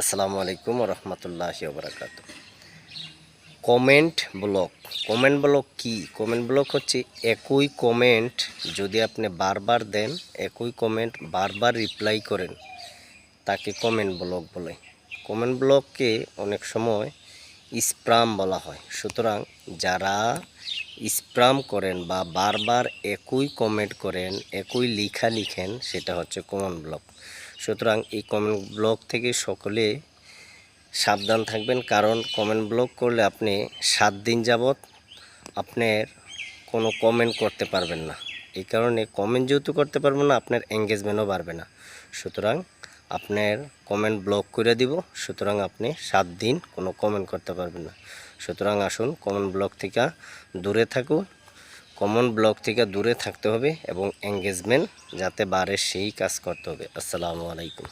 আসসালামু আলাইকুম রহমতুল্লাহি ওয়া বারাকাতুহু। কমেন্ট ব্লক কি? কমেন্ট ব্লক হচ্ছে একই কমেন্ট যদি আপনি বারবার দেন, একই কমেন্ট বারবার রিপ্লাই করেন, তাকে কমেন্ট ব্লক বলে। কমেন্ট ব্লককে অনেক সময় স্প্যাম বলা হয়। সুতরাং যারা স্প্যাম করেন বা বারবার একই কমেন্ট করেন, একই লেখা লিখেন, সেটা হচ্ছে কমেন্ট ব্লক। সুতরাং এই কমেন্ট ব্লক থেকে সকলে সাবধান থাকবেন, কারণ কমেন্ট ব্লক করলে আপনি 7 দিন যাবৎ আপনার কোনো কমেন্ট করতে পারবেন না। এই কারণে কমেন্ট যেহেতু করতে পারবেন না, আপনার এঙ্গেজমেন্টও বাড়বে না। সুতরাং আপনার কমেন্ট ব্লক করে দিব। সুতরাং আপনি 7 দিন কোনো কমেন্ট করতে পারবেন না। সুতরাং আসুন কমেন্ট ব্লক থেকে দূরে থাকুন। কমেন্ট ব্লক থেকে দূরে থাকতে হবে এবং এঙ্গেজমেন্ট যাতে বাড়ে সেই কাজ করতে হবে। আসসালামু আলাইকুম।